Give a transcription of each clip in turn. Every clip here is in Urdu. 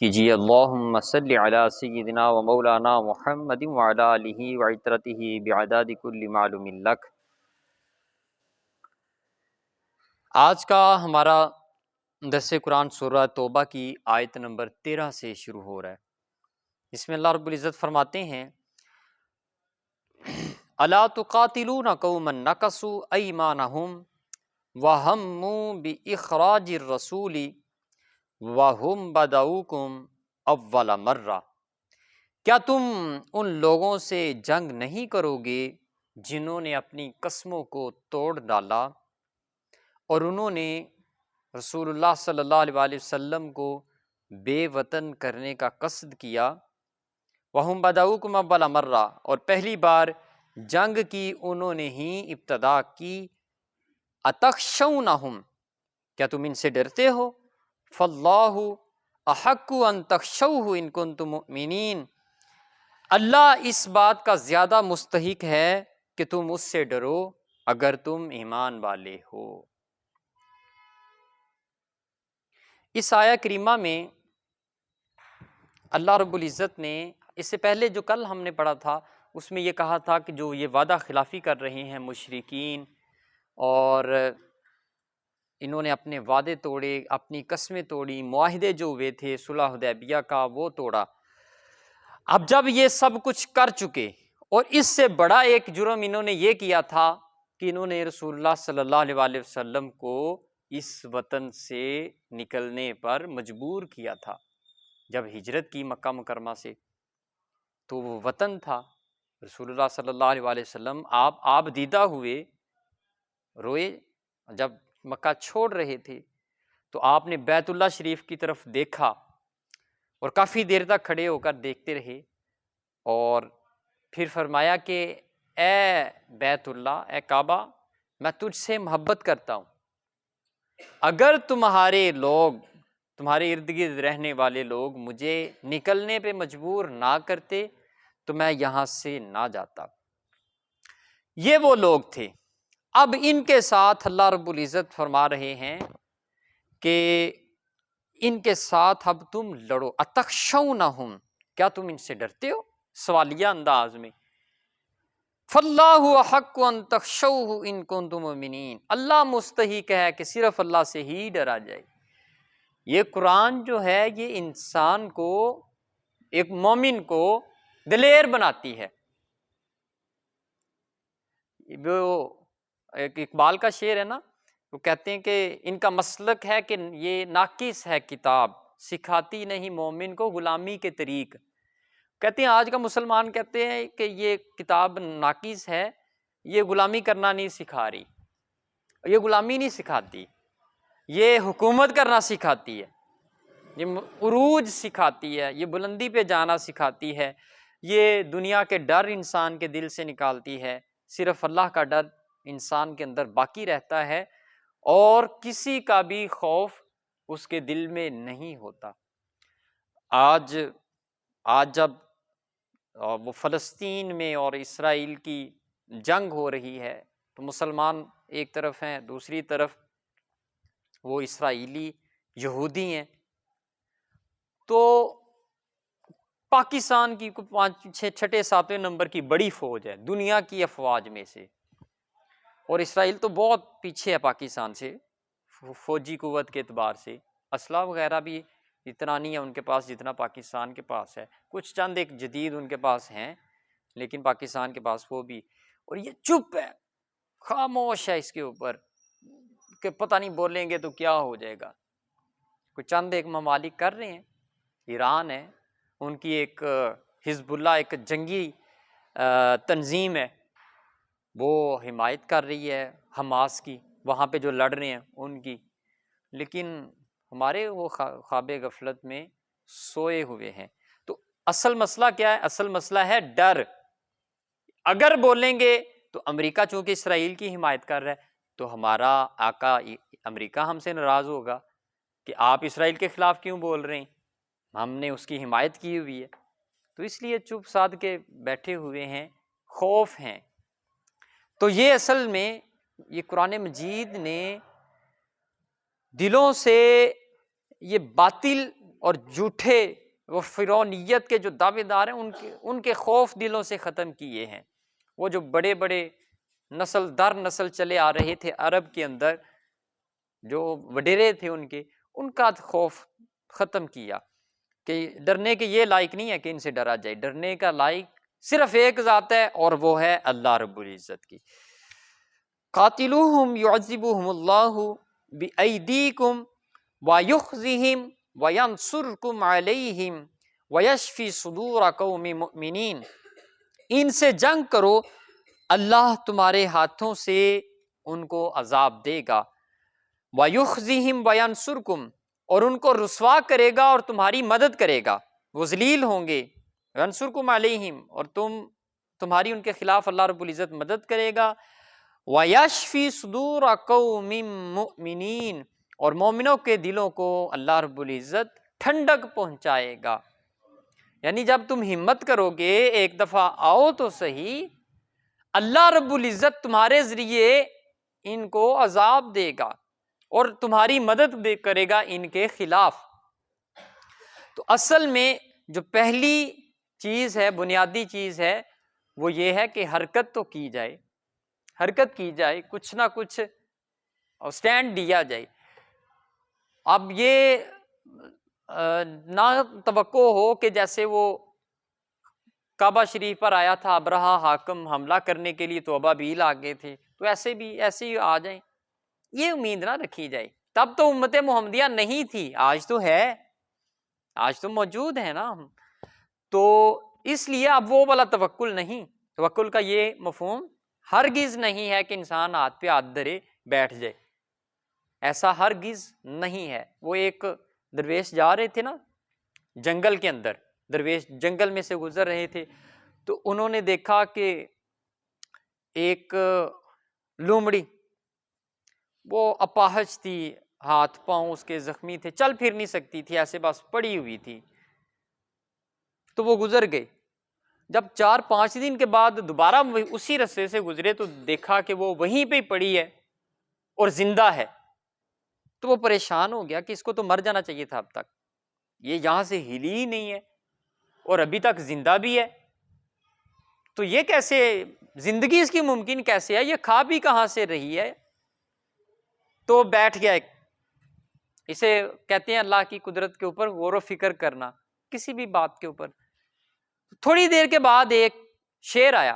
کیجیے۔ اللہم صلی علی سیدنا و مولانا محمد وعلی آلہ وعترتہ بعدد کل معلوم لک۔ آج کا ہمارا درس قرآن سورہ توبہ کی آیت نمبر 13 سے شروع ہو رہا ہے۔ اس میں اللہ رب العزت فرماتے ہیں الا تقاتلون قوما نکثوا ایمانہم وہموا باخراج الرسول وَهُمْ بَدَؤُوكُمْ أَوَّلَ مَرَّةٍ، کیا تم ان لوگوں سے جنگ نہیں کرو گے جنہوں نے اپنی قسموں کو توڑ ڈالا اور انہوں نے رسول اللہ صلی اللہ علیہ وآلہ وسلم کو بے وطن کرنے کا قصد کیا۔ وَهُمْ بَدَؤُوكُمْ أَوَّلَ مَرَّةٍ، اور پہلی بار جنگ کی انہوں نے ہی ابتدا کی۔ أَتَخْشَوْنَهُمْ، کیا تم ان سے ڈرتے ہو؟ فَاللَّهُ أَحَقُّ أَن تَخْشَوْهُ إِن كُنتُم مُؤْمِنِينَ، اللہ اس بات کا زیادہ مستحق ہے کہ تم اس سے ڈرو اگر تم ایمان والے ہو۔ اس آیہ کریمہ میں اللہ رب العزت نے اس سے پہلے جو کل ہم نے پڑھا تھا اس میں یہ کہا تھا کہ جو یہ وعدہ خلافی کر رہے ہیں مشرکین اور انہوں نے اپنے وعدے توڑے، اپنی قسمیں توڑی، معاہدے جو ہوئے تھے صلح حدیبیہ کا وہ توڑا۔ اب جب یہ سب کچھ کر چکے اور اس سے بڑا ایک جرم انہوں نے یہ کیا تھا کہ انہوں نے رسول اللہ صلی اللہ علیہ وآلہ وسلم کو اس وطن سے نکلنے پر مجبور کیا تھا۔ جب ہجرت کی مکہ مکرمہ سے تو وہ وطن تھا، رسول اللہ صلی اللہ علیہ وآلہ وسلم آپ دیدہ ہوئے، روئے جب مکہ چھوڑ رہے تھے تو آپ نے بیت اللہ شریف کی طرف دیکھا اور کافی دیر تک کھڑے ہو کر دیکھتے رہے اور پھر فرمایا کہ اے بیت اللہ، اے کعبہ، میں تجھ سے محبت کرتا ہوں، اگر تمہارے لوگ، تمہارے ارد گرد رہنے والے لوگ مجھے نکلنے پہ مجبور نہ کرتے تو میں یہاں سے نہ جاتا۔ یہ وہ لوگ تھے۔ اب ان کے ساتھ اللہ رب العزت فرما رہے ہیں کہ ان کے ساتھ اب تم لڑو۔ اتخشونہم، کیا تم ان سے ڈرتے ہو؟ سوالیہ انداز میں۔ فاللہ احق ان تخشوہ ان کنتم مؤمنین، اللہ مستحق ہے کہ صرف اللہ سے ہی ڈرا جائے۔ یہ قرآن جو ہے یہ انسان کو، ایک مومن کو دلیر بناتی ہے۔ وہ ایک اقبال کا شعر ہے نا، وہ کہتے ہیں کہ ان کا مسلک ہے کہ یہ ناقص ہے کتاب، سکھاتی نہیں مومن کو غلامی کے طریق۔ کہتے ہیں آج کا مسلمان کہتے ہیں کہ یہ کتاب ناقص ہے، یہ غلامی کرنا نہیں سکھا رہی، یہ غلامی نہیں سکھاتی، یہ حکومت کرنا سکھاتی ہے، یہ عروج سکھاتی ہے، یہ بلندی پہ جانا سکھاتی ہے، یہ دنیا کے ڈر انسان کے دل سے نکالتی ہے، صرف اللہ کا ڈر انسان کے اندر باقی رہتا ہے اور کسی کا بھی خوف اس کے دل میں نہیں ہوتا۔ آج جب وہ فلسطین میں اور اسرائیل کی جنگ ہو رہی ہے تو مسلمان ایک طرف ہیں، دوسری طرف وہ اسرائیلی یہودی ہیں، تو پاکستان کی 5 6 7 نمبر کی بڑی فوج ہے دنیا کی افواج میں سے، اور اسرائیل تو بہت پیچھے ہے پاکستان سے فوجی قوت کے اعتبار سے، اسلحہ وغیرہ بھی اتنا نہیں ہے ان کے پاس جتنا پاکستان کے پاس ہے، کچھ چند ایک جدید ان کے پاس ہیں لیکن پاکستان کے پاس وہ بھی، اور یہ چپ ہے، خاموش ہے اس کے اوپر کہ پتہ نہیں بولیں گے تو کیا ہو جائے گا۔ کوئی چند ایک ممالک کر رہے ہیں، ایران ہے، ان کی ایک حزب اللہ ایک جنگی تنظیم ہے، وہ حمایت کر رہی ہے حماس کی، وہاں پہ جو لڑ رہے ہیں ان کی، لیکن ہمارے وہ خواب غفلت میں سوئے ہوئے ہیں۔ تو اصل مسئلہ کیا ہے؟ اصل مسئلہ ہے ڈر۔ اگر بولیں گے تو امریکہ چونکہ اسرائیل کی حمایت کر رہا ہے تو ہمارا آقا امریکہ ہم سے ناراض ہوگا کہ آپ اسرائیل کے خلاف کیوں بول رہے ہیں، ہم نے اس کی حمایت کی ہوئی ہے، تو اس لیے چپ سادھ کے بیٹھے ہوئے ہیں، خوف ہیں۔ تو یہ اصل میں یہ قرآن مجید نے دلوں سے یہ باطل اور جھوٹے وہ فرعونیت کے جو دعوے دار ہیں ان کے خوف دلوں سے ختم کیے ہیں۔ وہ جو بڑے بڑے نسل در نسل چلے آ رہے تھے عرب کے اندر، جو وڈیرے تھے ان کا خوف ختم کیا کہ ڈرنے کے یہ لائق نہیں ہے کہ ان سے ڈرا جائے، ڈرنے کا لائق صرف ایک ذات ہے اور وہ ہے اللہ رب العزت کی۔ قاتلوہم یعذبہم اللہ بایدیکم ویخزہم وینصرکم علیہم ویشفی صدور قوم مؤمنین، ان سے جنگ کرو، اللہ تمہارے ہاتھوں سے ان کو عذاب دے گا، وَيُخْزِهِمْ وَيَنْصُرْكُمْ، اور ان کو رسوا کرے گا اور تمہاری مدد کرے گا، وہ ذلیل ہوں گے، وَيَنْصُرْكُمْ عَلَيْهِمْ، اور تمہاری ان کے خلاف اللہ رب العزت مدد کرے گا، وَيَشْفِي صُدُورَ قَوْمٍ مُؤْمِنِينَ، اور مومنوں کے دلوں کو اللہ رب العزت ٹھنڈک پہنچائے گا۔ یعنی جب تم ہمت کرو گے ایک دفعہ آؤ تو صحیح، اللہ رب العزت تمہارے ذریعے ان کو عذاب دے گا اور تمہاری مدد بھی کرے گا ان کے خلاف۔ تو اصل میں جو پہلی چیز ہے، بنیادی چیز ہے، وہ یہ ہے کہ حرکت تو کی جائے، حرکت کی جائے، کچھ نہ کچھ سٹینڈ دیا جائے۔ اب یہ نہ توقع ہو کہ جیسے وہ کعبہ شریف پر آیا تھا ابرہہ حاکم حملہ کرنے کے لیے تو ابابیل آ گئے تھے، تو ایسے ہی آ جائیں، یہ امید نہ رکھی جائے۔ تب تو امت محمدیہ نہیں تھی، آج تو ہے، آج تو موجود ہے نا ہم، تو اس لیے اب وہ والا توکل نہیں، توکل کا یہ مفہوم ہرگز نہیں ہے کہ انسان ہاتھ پہ ہاتھ دھرے بیٹھ جائے، ایسا ہرگز نہیں ہے۔ وہ ایک درویش جا رہے تھے نا جنگل کے اندر، درویش جنگل میں سے گزر رہے تھے، تو انہوں نے دیکھا کہ ایک لومڑی، وہ اپاہج تھی، ہاتھ پاؤں اس کے زخمی تھے، چل پھر نہیں سکتی تھی، ایسے بس پڑی ہوئی تھی، تو وہ گزر گئے۔ جب 4-5 دن کے بعد دوبارہ اسی رستے سے گزرے تو دیکھا کہ وہ وہیں پہ پڑی ہے اور زندہ ہے، تو وہ پریشان ہو گیا کہ اس کو تو مر جانا چاہیے تھا اب تک، یہ یہاں سے ہلی ہی نہیں ہے اور ابھی تک زندہ بھی ہے، تو یہ کیسے زندگی اس کی ممکن کیسے ہے، یہ کھا بھی کہاں سے رہی ہے؟ تو بیٹھ گیا۔ اسے کہتے ہیں اللہ کی قدرت کے اوپر غور و فکر کرنا، کسی بھی بات کے اوپر۔ تھوڑی دیر کے بعد ایک شیر آیا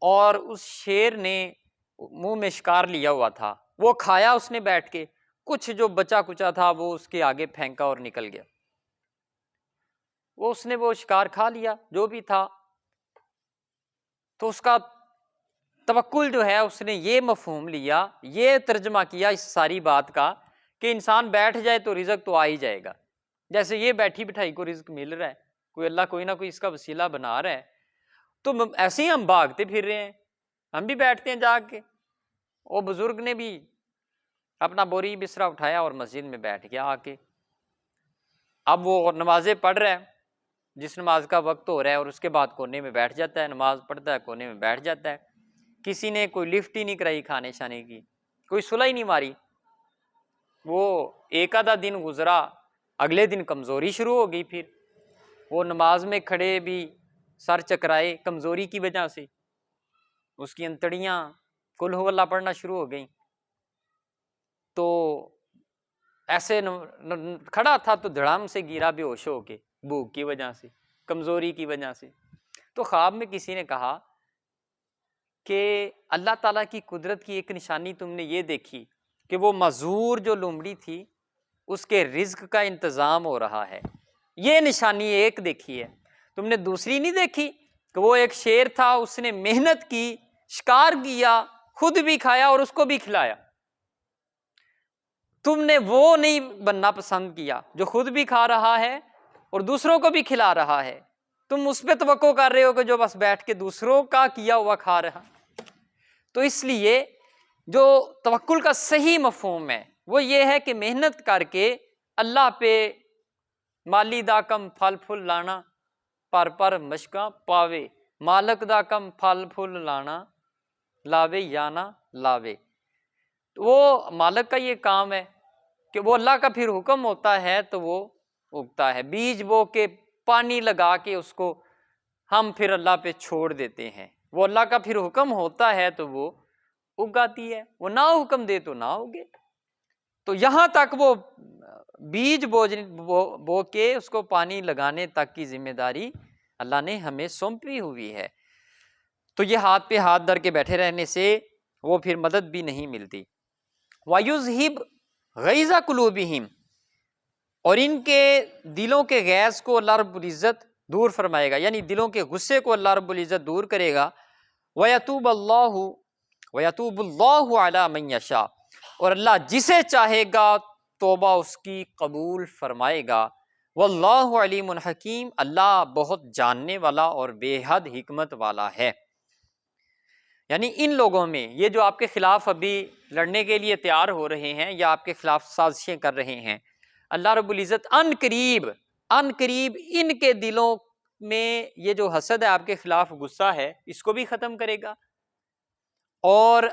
اور اس شیر نے منہ میں شکار لیا ہوا تھا، وہ کھایا اس نے بیٹھ کے، کچھ جو بچا کچا تھا وہ اس کے آگے پھینکا اور نکل گیا، اس نے وہ شکار کھا لیا جو بھی تھا۔ تو اس کا توکل جو ہے اس نے یہ مفہوم لیا، یہ ترجمہ کیا اس ساری بات کا کہ انسان بیٹھ جائے تو رزق تو آ ہی جائے گا، جیسے یہ بیٹھی بٹھائی کو رزق مل رہا ہے، کوئی اللہ کوئی نہ کوئی اس کا وسیلہ بنا رہا ہے، تو ایسے ہی ہم بھاگتے پھر رہے ہیں، ہم بھی بیٹھتے ہیں جا کے۔ وہ بزرگ نے بھی اپنا بوری بسترا اٹھایا اور مسجد میں بیٹھ گیا آ کے، اب وہ نمازیں پڑھ رہا ہے، جس نماز کا وقت ہو رہا ہے، اور اس کے بعد کونے میں بیٹھ جاتا ہے، نماز پڑھتا ہے کونے میں بیٹھ جاتا ہے، کسی نے کوئی لفٹ ہی نہیں کرائی کھانے شانے کی، کوئی صلح ہی نہیں ماری۔ وہ ایک آدھا دن گزرا، اگلے دن کمزوری شروع ہو گئی، پھر وہ نماز میں کھڑے بھی سر چکرائے کمزوری کی وجہ سے، اس کی انتڑیاں قل ہو اللہ پڑھنا شروع ہو گئیں، تو ایسے کھڑا تھا تو دھڑام سے گرا بے ہوش ہو کے، بھوک کی وجہ سے، کمزوری کی وجہ سے۔ تو خواب میں کسی نے کہا کہ اللہ تعالیٰ کی قدرت کی ایک نشانی تم نے یہ دیکھی کہ وہ معذور جو لومڑی تھی اس کے رزق کا انتظام ہو رہا ہے، یہ نشانی ایک دیکھی ہے، تم نے دوسری نہیں دیکھی کہ وہ ایک شیر تھا، اس نے محنت کی، شکار کیا، خود بھی کھایا اور اس کو بھی کھلایا، تم نے وہ نہیں بننا پسند کیا جو خود بھی کھا رہا ہے اور دوسروں کو بھی کھلا رہا ہے، تم اس پہ توقع کر رہے ہو کہ جو بس بیٹھ کے دوسروں کا کیا ہوا کھا رہا۔ تو اس لیے جو توکل کا صحیح مفہوم ہے وہ یہ ہے کہ محنت کر کے اللہ پہ مالی دا کم پھل پھل لانا، پر مشکاں پاوے، مالک دا کم پھل پھل لانا، لاوے یا نہ لاوے۔ وہ مالک کا یہ کام ہے کہ وہ اللہ کا پھر حکم ہوتا ہے تو وہ اگتا ہے، بیج بو کے پانی لگا کے اس کو ہم پھر اللہ پہ چھوڑ دیتے ہیں، وہ اللہ کا پھر حکم ہوتا ہے تو وہ اگاتی ہے، وہ نہ حکم دے تو نہ اگے۔ تو یہاں تک وہ بیج بو کے اس کو پانی لگانے تک کی ذمہ داری اللہ نے ہمیں سونپی ہوئی ہے۔ تو یہ ہاتھ پہ ہاتھ دھر کے بیٹھے رہنے سے وہ پھر مدد بھی نہیں ملتی۔ وَيُذْهِبْ غَيْظَ قُلُوبِهِمْ، اور ان کے دلوں کے غیظ کو اللہ رب العزت دور فرمائے گا، یعنی دلوں کے غصے کو اللہ رب العزت دور کرے گا۔ وَيَتُوبُ اللَّهُ عَلَى مَن يَشَاءُ، اور اللہ جسے چاہے گا توبہ اس کی قبول فرمائے گا۔ وَاللَّهُ عَلِيمٌ حَكِيمٌ، اللہ بہت جاننے والا اور بے حد حکمت والا ہے۔ یعنی ان لوگوں میں، یہ جو آپ کے خلاف ابھی لڑنے کے لیے تیار ہو رہے ہیں یا آپ کے خلاف سازشیں کر رہے ہیں، اللہ رب العزت ان قریب ان کے دلوں میں یہ جو حسد ہے، آپ کے خلاف غصہ ہے، اس کو بھی ختم کرے گا، اور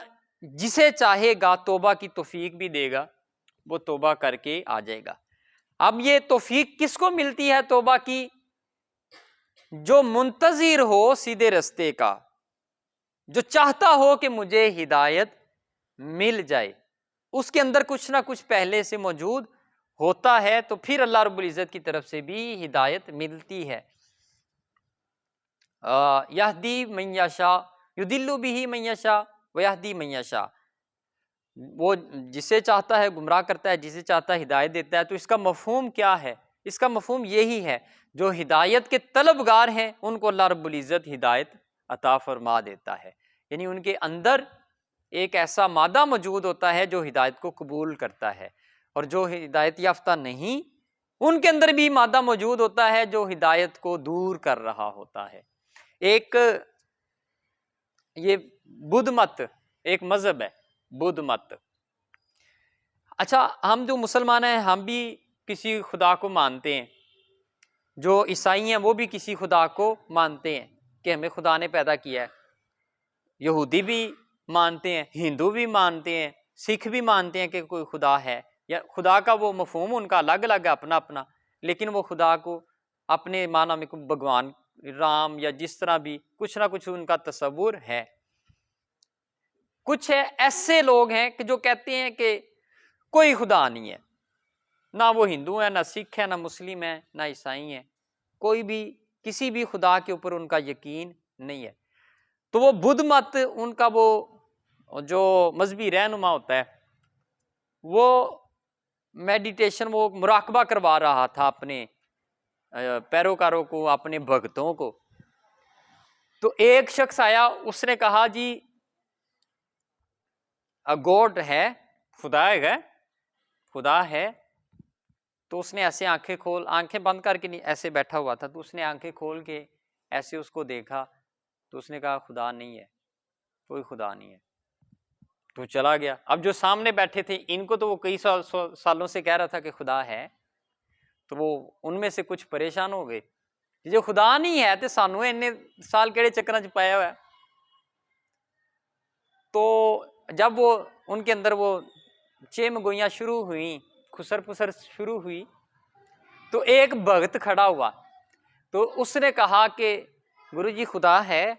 جسے چاہے گا توبہ کی توفیق بھی دے گا، وہ توبہ کر کے آ جائے گا۔ اب یہ توفیق کس کو ملتی ہے توبہ کی؟ جو منتظر ہو سیدھے رستے کا، جو چاہتا ہو کہ مجھے ہدایت مل جائے، اس کے اندر کچھ نہ کچھ پہلے سے موجود ہوتا ہے، تو پھر اللہ رب العزت کی طرف سے بھی ہدایت ملتی ہے۔ یہدی من یشاء یضل بہ من یشاء ویہدی من یشاء، وہ جسے چاہتا ہے گمراہ کرتا ہے، جسے چاہتا ہے ہدایت دیتا ہے۔ تو اس کا مفہوم کیا ہے؟ اس کا مفہوم یہی ہے، جو ہدایت کے طلبگار ہیں ان کو اللہ رب العزت ہدایت عطا فرما دیتا ہے، یعنی ان کے اندر ایک ایسا مادہ موجود ہوتا ہے جو ہدایت کو قبول کرتا ہے، اور جو ہدایت یافتہ نہیں ان کے اندر بھی مادہ موجود ہوتا ہے جو ہدایت کو دور کر رہا ہوتا ہے۔ ایک یہ بدھ مت ایک مذہب ہے، بدھ مت۔ اچھا، ہم جو مسلمان ہیں ہم بھی کسی خدا کو مانتے ہیں، جو عیسائی ہیں وہ بھی کسی خدا کو مانتے ہیں کہ ہمیں خدا نے پیدا کیا ہے، یہودی بھی مانتے ہیں، ہندو بھی مانتے ہیں، سکھ بھی مانتے ہیں کہ کوئی خدا ہے، یا خدا کا وہ مفہوم ان کا الگ الگ ہے اپنا اپنا، لیکن وہ خدا کو اپنے معنی میں بھگوان رام یا جس طرح بھی کچھ نہ کچھ ان کا تصور ہے۔ کچھ ایسے لوگ ہیں کہ جو کہتے ہیں کہ کوئی خدا نہیں ہے، نہ وہ ہندو ہیں، نہ سکھ ہیں، نہ مسلم ہیں، نہ عیسائی ہیں، کوئی بھی کسی بھی خدا کے اوپر ان کا یقین نہیں ہے۔ تو وہ بدھ مت، ان کا وہ جو مذہبی رہنما ہوتا ہے، وہ میڈیٹیشن، وہ مراقبہ کروا رہا تھا اپنے پیروکاروں کو، اپنے بھگتوں کو۔ تو ایک شخص آیا، اس نے کہا جی گوڈ ہے، خدا ہے، خدا ہے۔ تو اس نے ایسے آنکھیں بند کر کے، نہیں ایسے بیٹھا ہوا تھا، تو اس نے آنکھیں کھول کے ایسے اس کو دیکھا، تو اس نے کہا خدا نہیں ہے، کوئی خدا نہیں ہے، تو چلا گیا۔ اب جو سامنے بیٹھے تھے ان کو تو وہ کئی سالوں سے کہہ رہا تھا کہ خدا ہے، تو وہ ان میں سے کچھ پریشان ہو گئے، جو خدا نہیں ہے تو سانو اتنے سال کہڑے چکراں چ پایا ہوا ہے۔ تو جب وہ ان کے اندر وہ چمگوئیاں شروع ہوئیں، خسر پسر شروع ہوئی، تو ایک بھگت کھڑا ہوا، تو اس نے کہا کہ گرو جی خدا ہے؟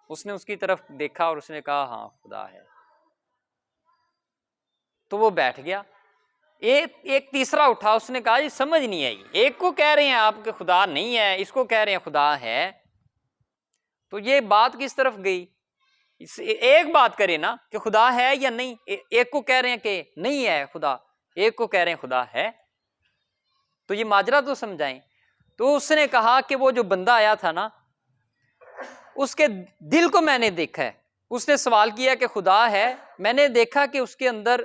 اس نے اس کی طرف دیکھا اور اس نے کہا ہاں خدا ہے۔ تو وہ بیٹھ گیا۔ ایک تیسرا اٹھا، اس نے کہا یہ سمجھ نہیں آئی، ایک کو کہہ رہے ہیں آپ کہ خدا نہیں ہے، اس کو کہہ رہے ہیں خدا ہے، تو یہ بات کس طرف گئی؟ ایک بات کرے نا کہ خدا ہے یا نہیں، ایک کو کہہ رہے ہیں کہ نہیں ہے خدا، ایک کو کہہ رہے ہیں خدا ہے، تو یہ ماجرا تو سمجھائیں۔ تو اس نے کہا کہ وہ جو بندہ آیا تھا نا، اس کے دل کو میں نے دیکھا ہے، اس نے سوال کیا کہ خدا ہے، میں نے دیکھا کہ اس کے اندر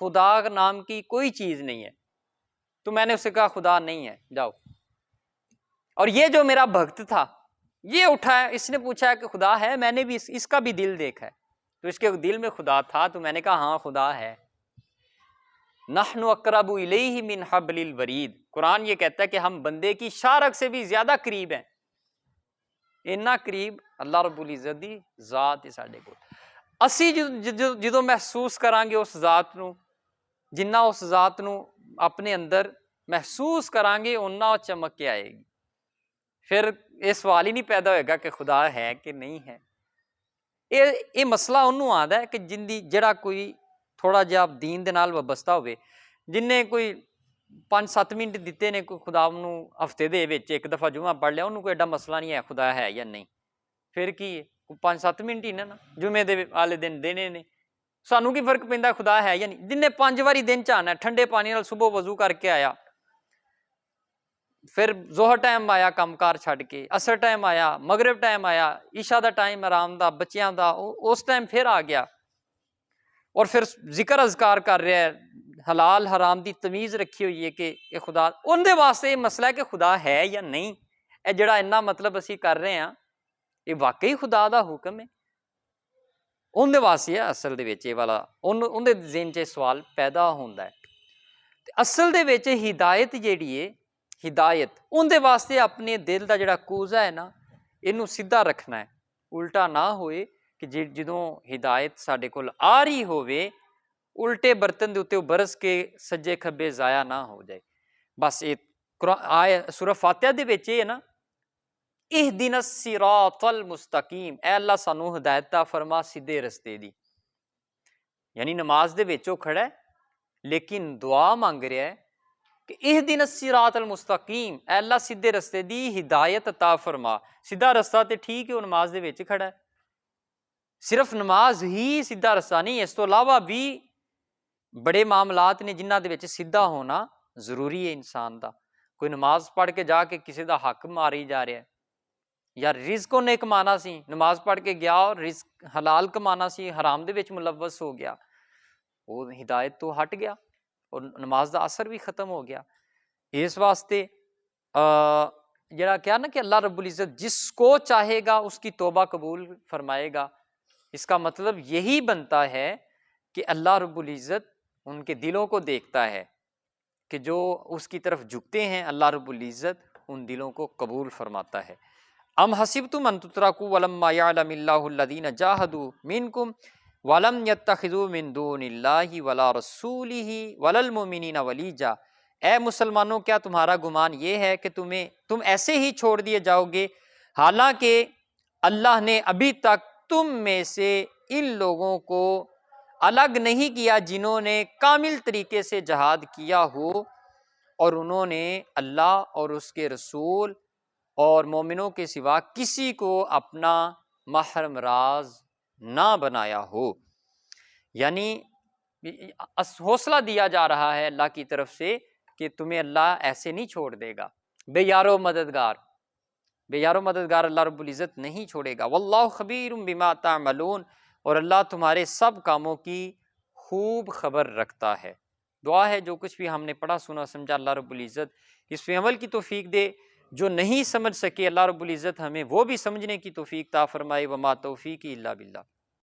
خدا نام کی کوئی چیز نہیں ہے، تو میں نے اسے کہا خدا نہیں ہے، جاؤ۔ اور یہ جو میرا بھگت تھا یہ اٹھا ہے، اس نے پوچھا کہ خدا ہے، میں نے بھی اس کا بھی دل دیکھا ہے، تو اس کے دل میں خدا تھا، تو میں نے کہا ہاں خدا ہے۔ نحن اقرب الیہ من حبل الورید، قرآن یہ کہتا ہے کہ ہم بندے کی شارک سے بھی زیادہ قریب ہیں، اتنا قریب اللہ رب العزت دی ذات ہے ساڈے کول۔ اسی جدوں محسوس کرانگے اس ذات نو، جنہ اس ذات نو اپنے اندر محسوس کران گے اُنّا چمک کے آئے گی. پھر یہ سوال ہی نہیں پیدا ہوئے گا کہ خدا ہے کہ نہیں ہے. یہ مسئلہ انہوں آتا ہے کہ جڑا کوئی تھوڑا جہا دین دے نال وابستہ ہوئے, جن نے کوئی 5-7 منٹ دیتے نے کوئی خدا نوں ہفتے دے وچ ایک دفعہ جمعہ پڑھ لیا, انہوں کوئی ایڈا مسئلہ نہیں ہے خدا ہے یا نہیں. پھر کی 5-7 منٹ ہی نا جمعے دے والے دن دینے نے, سانوں کی فرق پیندا خدا ہے یا نہیں. جن نے 5 واری دن چ آنا ہے, ٹھنڈے پانی نال صبح وضو کر کے آیا, پھر ظہر ٹائم آیا کام کار چھڈ کے, عصر ٹائم آیا, مغرب ٹائم آیا, عشاء دا ٹائم آرام دا بچیاں دا, اس ٹائم پھر آ گیا, اور پھر ذکر اذکار کر رہا ہے, حلال حرام دی تمیز رکھی ہوئی ہے کہ یہ خدا, ان دے واسطے یہ مسئلہ ہے کہ خدا ہے یا نہیں. اے جڑا اتنا مطلب اسی کر رہے ہیں یہ واقعی خدا دا حکم ہے, ان دے واسطے اصل دے وچ یہ والا ان دے ذہن چ سوال پیدا ہوندا ہے. اصل دے وچ ہدایت جیڑی ہے, ہدایت ان دے واسطے اپنے دل دا جڑا کوزا ہے نا اینوں سیدھا رکھنا ہے, الٹا نہ ہوئے کہ جدوں ہدایت ساڈے کول آ رہی ہووے الٹے برتن دے اوتے برس کے سجے کھبے ضائع نہ ہو جائے. بس یہ آئے سورہ فاتحہ دے وچ ہے نا, اہدنا الصراط المستقیم, اے اللہ سانو ہدایت عطا فرما سیدھے رستے دی. یعنی نماز دے وچ او کھڑا ہے لیکن دعا مانگ رہا ہے کہ اہدنا الصراط المستقیم, اے اللہ سیدھے رستے دی ہدایت عطا فرما. سیدھا رستہ تے ٹھیک ہے, وہ نماز دے وچ کھڑا ہے, صرف نماز ہی سیدھا رستہ نہیں, اس تو علاوہ بھی بڑے معاملات نے جنہاں دے وچ سیدھا ہونا ضروری ہے انسان دا. کوئی نماز پڑھ کے جا کے کسی دا حق ماری جا رہا ہے, یا رزق نے کمانا سی, نماز پڑھ کے گیا اور رزق حلال کمانا سی, حرام دے وچ ملوث ہو گیا, وہ ہدایت تو ہٹ گیا اور نماز دا اثر بھی ختم ہو گیا. اس واسطے جڑا کیا نا کہ اللہ رب العزت جس کو چاہے گا اس کی توبہ قبول فرمائے گا, اس کا مطلب یہی بنتا ہے کہ اللہ رب العزت ان کے دلوں کو دیکھتا ہے کہ جو اس کی طرف جھکتے ہیں, اللہ رب العزت ان دلوں کو قبول فرماتا ہے. ام حسبتم ان تترکوا ولما یعلم اللہ الذین جاہدوا منکم ولم یتخذوا من دون اللہ ولا رسولہ ولا المؤمنین ولیجا. اے مسلمانوں, کیا تمہارا گمان یہ ہے کہ تم ایسے ہی چھوڑ دیے جاؤ گے حالانکہ اللہ نے ابھی تک تم میں سے ان لوگوں کو الگ نہیں کیا جنہوں نے کامل طریقے سے جہاد کیا ہو اور انہوں نے اللہ اور اس کے رسول اور مومنوں کے سوا کسی کو اپنا محرم راز نہ بنایا ہو. یعنی حوصلہ دیا جا رہا ہے اللہ کی طرف سے کہ تمہیں اللہ ایسے نہیں چھوڑ دے گا, بے یار و مددگار اللہ رب العزت نہیں چھوڑے گا. واللہ خبیر بما تعملون, اور اللہ تمہارے سب کاموں کی خوب خبر رکھتا ہے. دعا ہے جو کچھ بھی ہم نے پڑھا سنا سمجھا اللہ رب العزت اس پہ عمل کی توفیق دے, جو نہیں سمجھ سکے اللہ رب العزت ہمیں وہ بھی سمجھنے کی توفیق عطا فرمائے. وما توفیقی الا باللہ.